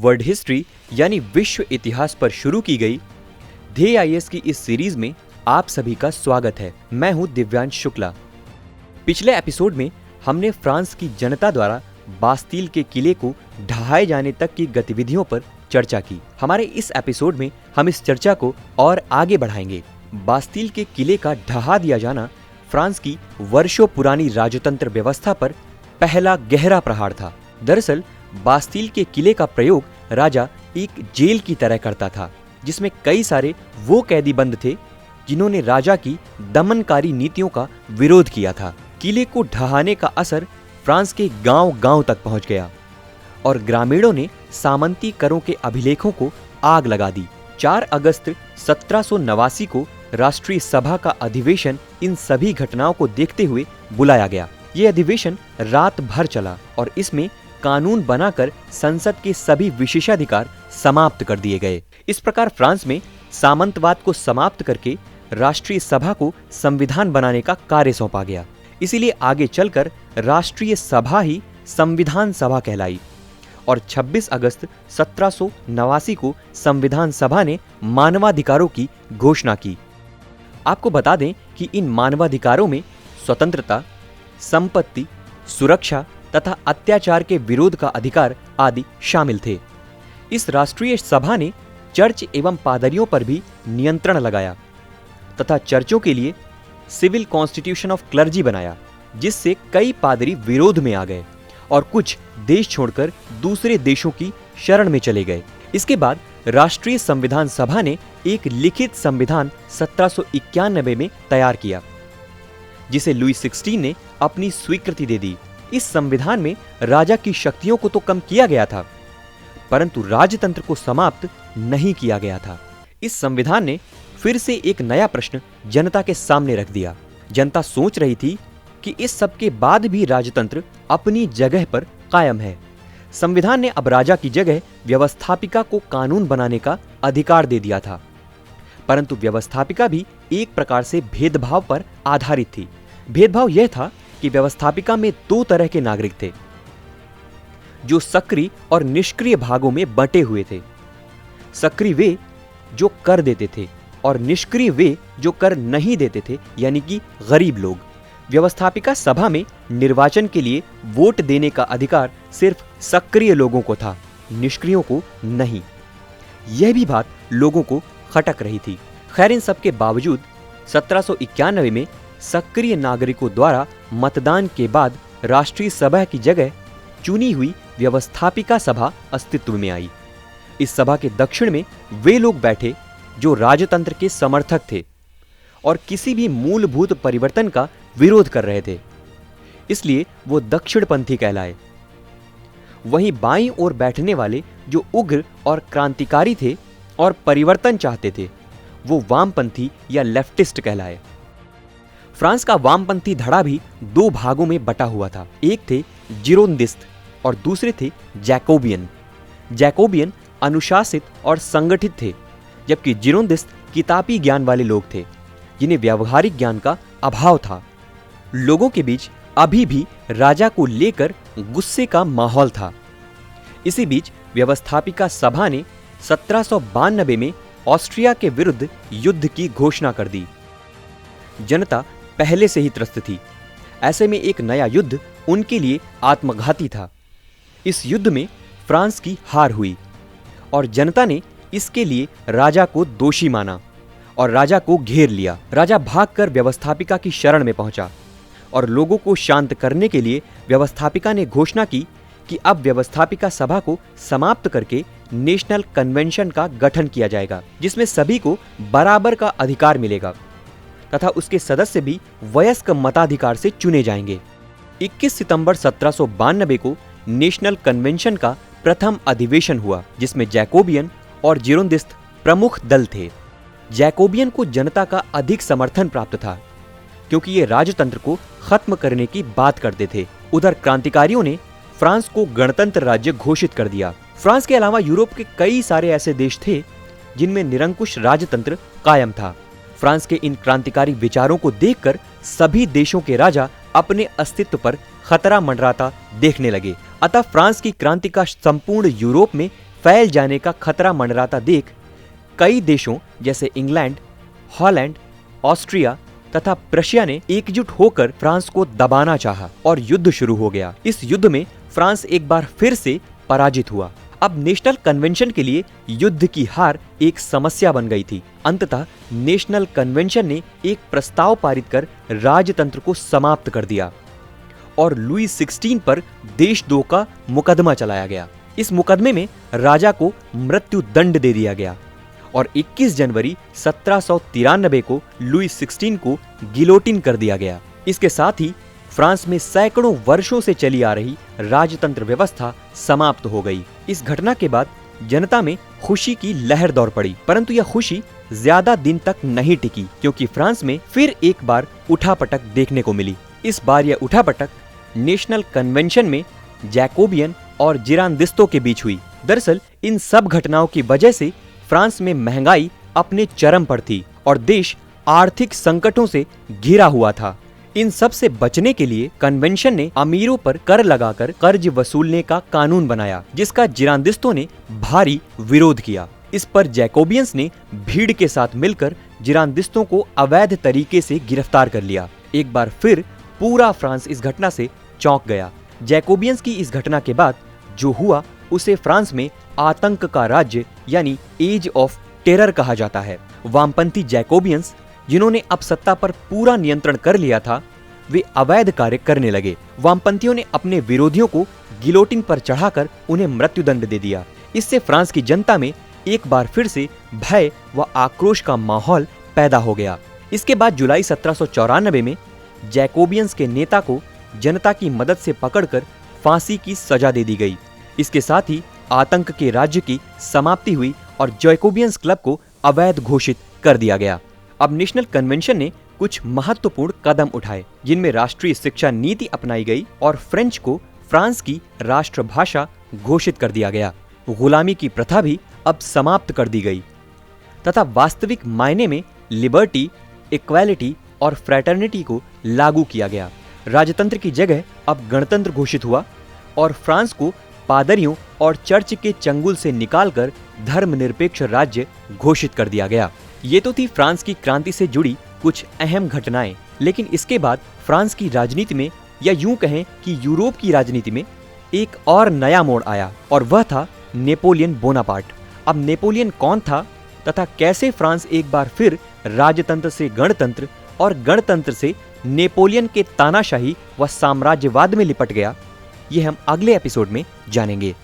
World history यानी विश्व इतिहास पर शुरू की गई ध्येय आईएएस की इस सीरीज में आप सभी का स्वागत है। मैं हूं दिव्यांश शुक्ला। पिछले एपिसोड में हमने फ्रांस की जनता द्वारा बास्तील के किले को ढहाए जाने तक की गतिविधियों पर चर्चा की। हमारे इस एपिसोड में हम इस चर्चा को और आगे बढ़ाएंगे। बास्तील के किले का ढहा दिया जाना फ्रांस की वर्षों पुरानी राजतंत्र व्यवस्था पर पहला गहरा प्रहार था। दरअसल बास्तील के किले का प्रयोग राजा एक जेल की तरह करता था, जिसमें कई सारे वो कैदी बंद थे जिन्होंने राजा की दमनकारी नीतियों का विरोध किया था। किले को ढहाने का असर फ्रांस के गांव-गांव तक पहुंच गया और ग्रामीणों ने सामंती करों के अभिलेखों को आग लगा दी। 4 अगस्त 1789 को राष्ट्रीय सभा का अधिवेशन इन सभी घटनाओं को देखते हुए बुलाया गया। ये अधिवेशन रात भर चला और इसमें कानून बनाकर संसद के सभी विशेषाधिकार समाप्त कर दिए गए। इस प्रकार फ्रांस में सामंतवाद को समाप्त करके राष्ट्रीय सभा को संविधान बनाने का कार्य सौंपा गया। इसीलिए आगे चलकर राष्ट्रीय सभा ही संविधान सभा कहलाई और 26 अगस्त 1789 को संविधान सभा ने मानवाधिकारों की घोषणा की। आपको बता दें कि इन मानवाधिकारों में स्वतंत्रता, संपत्ति, सुरक्षा तथा अत्याचार के विरोध का अधिकार आदि शामिल थे। इस राष्ट्रीय सभा ने चर्च एवं पादरियों पर भी नियंत्रण लगाया तथा चर्चों के लिए सिविल कॉन्स्टिट्यूशन ऑफ क्लर्जी बनाया, जिससे कई पादरी विरोध में आ गए और कुछ देश छोड़कर दूसरे देशों की शरण में चले गए। इसके बाद राष्ट्रीय संविधान सभा ने एक लिखित संविधान 1791 में तैयार किया, जिसे लुई 16 ने अपनी स्वीकृति दे दी। इस संविधान में राजा की शक्तियों को तो कम किया गया था, परंतु राजतंत्र को समाप्त नहीं किया गया था। इस संविधान ने फिर से एक नया प्रश्न जनता के सामने रख दिया। जनता सोच रही थी कि इस सब के बाद भी राजतंत्र अपनी जगह पर कायम है। संविधान ने अब राजा की जगह व्यवस्थापिका को कानून बनाने का अधिकार दे दिया था, परंतु व्यवस्थापिका भी एक प्रकार से भेदभाव पर आधारित थी। भेदभाव यह था कि व्यवस्थापिका में 2 तरह के नागरिक थे, जो सक्रिय और निष्क्रिय भागों में बंटे हुए थे। सक्रिय वे जो कर देते थे और निष्क्रिय वे जो कर नहीं देते थे, यानी कि गरीब लोग। व्यवस्थापिका सभा में निर्वाचन के लिए वोट देने का अधिकार सिर्फ सक्रिय लोगों को था, निष्क्रियों को नहीं। यह भी बात लोगों को खटक रही थी। खैर, इन सब के बावजूद 1791 में सक्रिय नागरिकों द्वारा मतदान के बाद राष्ट्रीय सभा की जगह चुनी हुई व्यवस्थापिका सभा अस्तित्व में आई। इस सभा के दक्षिण में वे लोग बैठे जो राजतंत्र के समर्थक थे और किसी भी मूलभूत परिवर्तन का विरोध कर रहे थे, इसलिए वो दक्षिणपंथी कहलाए। वहीं बाईं ओर बैठने वाले जो उग्र और क्रांतिकारी थे और परिवर्तन चाहते थे, वो वामपंथी या लेफ्टिस्ट कहलाए। फ्रांस का वामपंथी धड़ा भी 2 भागों में बटा हुआ था। एक थे जिरोंदिस्ट और दूसरे थे जैकोबियन। जैकोबियन अनुशासित और संगठित थे, जबकि जिरोंदिस्ट किताबी ज्ञान वाले लोग थे, जिन्हें व्यावहारिक ज्ञान का अभाव था। लोगों के बीच अभी भी राजा को लेकर गुस्से का माहौल था। इसी बीच व्यवस्थापिका सभा ने 1792 में ऑस्ट्रिया के विरुद्ध युद्ध की घोषणा कर दी। जनता पहले से ही त्रस्त थी। ऐसे में एक नया युद्ध उनके लिए आत्मघाती था। इस युद्ध में फ्रांस की हार हुई और जनता ने इसके लिए राजा को दोषी माना और राजा को घेर लिया। राजा भागकर व्यवस्थापिका की शरण में पहुंचा और लोगों को शांत करने के लिए व्यवस्थापिका ने घोषणा की कि अब व्यवस्थापिका सभा को समाप्त करके नेशनल कन्वेंशन का गठन किया जाएगा, जिसमें सभी को बराबर का अधिकार मिलेगा तथा उसके सदस्य भी वयस्क मताधिकार से चुने जाएंगे। 21 सितंबर 1792 को नेशनल कन्वेंशन का प्रथम अधिवेशन हुआ, जिसमें जैकोबियन और जिरोंदिस्ट प्रमुख दल थे। जैकोबियन को जनता का अधिक समर्थन प्राप्त था, क्योंकि ये राजतंत्र को खत्म करने की बात करते थे। उधर क्रांतिकारियों ने फ्रांस को गणतंत्र राज्य घोषित कर दिया। फ्रांस के अलावा यूरोप के कई सारे ऐसे देश थे जिनमें निरंकुश राजतंत्र कायम था। फ्रांस के इन क्रांतिकारी विचारों को देखकर सभी देशों के राजा अपने अस्तित्व पर खतरा मंडराता देखने लगे। अतः फ्रांस की क्रांति का संपूर्ण यूरोप में फैल जाने का खतरा मंडराता देख कई देशों जैसे इंग्लैंड, हॉलैंड, ऑस्ट्रिया तथा प्रशिया ने एकजुट होकर फ्रांस को दबाना चाहा और युद्ध शुरू हो गया। इस युद्ध में फ्रांस एक बार फिर से पराजित हुआ। अब नेशनल कन्वेंशन के लिए युद्ध की हार एक समस्या बन गई थी। अंततः नेशनल कन्वेंशन ने एक प्रस्ताव पारित कर राजतंत्र को समाप्त कर दिया और लुई 16 पर देशद्रोह का मुकदमा चलाया गया। इस मुकदमे में राजा को मृत्यु दंड दे दिया गया और 21 जनवरी 1793 को लुई 16 को गिलोटिन कर दिया गया। इसके साथ ही फ्रांस में सैकड़ों वर्षों से चली आ रही राजतंत्र व्यवस्था समाप्त हो गई। इस घटना के बाद जनता में खुशी की लहर दौड़ पड़ी, परंतु यह खुशी ज्यादा दिन तक नहीं टिकी क्योंकि फ्रांस में फिर एक बार उठापटक देखने को मिली। इस बार यह उठापटक नेशनल कन्वेंशन में जैकोबियन और जिरांदिस्तों के बीच हुई। दरअसल इन सब घटनाओं की वजह से फ्रांस में महंगाई अपने चरम पर थी और देश आर्थिक संकटों से घिरा हुआ था। इन सब से बचने के लिए कन्वेंशन ने अमीरों पर कर लगाकर कर्ज वसूलने का कानून बनाया, जिसका जिरांदिस्तों ने भारी विरोध किया। इस पर जैकोबियंस ने भीड़ के साथ मिलकर जिरांदिस्तों को अवैध तरीके से गिरफ्तार कर लिया। एक बार फिर पूरा फ्रांस इस घटना से चौंक गया। जैकोबियंस की इस घटना के बाद जो हुआ उसे फ्रांस में आतंक का राज्य यानी एज ऑफ टेरर कहा जाता है। वामपंथी जैकोबियंस जिन्होंने अब सत्ता पर पूरा नियंत्रण कर लिया था, वे अवैध कार्य करने लगे। वामपंथियों ने अपने विरोधियों को गिलोटिन पर चढ़ाकर उन्हें मृत्युदंड दे दिया। इससे फ्रांस की जनता में एक बार फिर से भय व आक्रोश का माहौल पैदा हो गया। इसके बाद जुलाई 1794 में जैकोबियंस के नेता को जनता की मदद से पकड़कर फांसी की सजा दे दी गई। इसके साथ ही आतंक के राज्य की समाप्ति हुई और जैकोबियंस क्लब को अवैध घोषित कर दिया गया। अब नेशनल कन्वेंशन ने कुछ महत्वपूर्ण कदम उठाए, जिनमें राष्ट्रीय शिक्षा नीति अपनाई गई और फ्रेंच को फ्रांस की राष्ट्रभाषा घोषित कर दिया गया। गुलामी की प्रथा भी अब समाप्त कर दी गई तथा वास्तविक मायने में लिबर्टी, इक्वालिटी और फ्रैटर्निटी को लागू किया गया। राजतंत्र की जगह अब गणतंत्र घोषित हुआ और फ्रांस को पादरियों और चर्च के चंगुल से निकालकर धर्मनिरपेक्ष राज्य घोषित कर दिया गया। ये तो थी फ्रांस की क्रांति से जुड़ी कुछ अहम घटनाएं, लेकिन इसके बाद फ्रांस की राजनीति में या यूं कहें कि यूरोप की राजनीति में एक और नया मोड़ आया और वह था नेपोलियन बोनापार्ट। अब नेपोलियन कौन था तथा कैसे फ्रांस एक बार फिर राजतंत्र से गणतंत्र और गणतंत्र से नेपोलियन के तानाशाही व साम्राज्यवाद में लिपट गया, ये हम अगले एपिसोड में जानेंगे।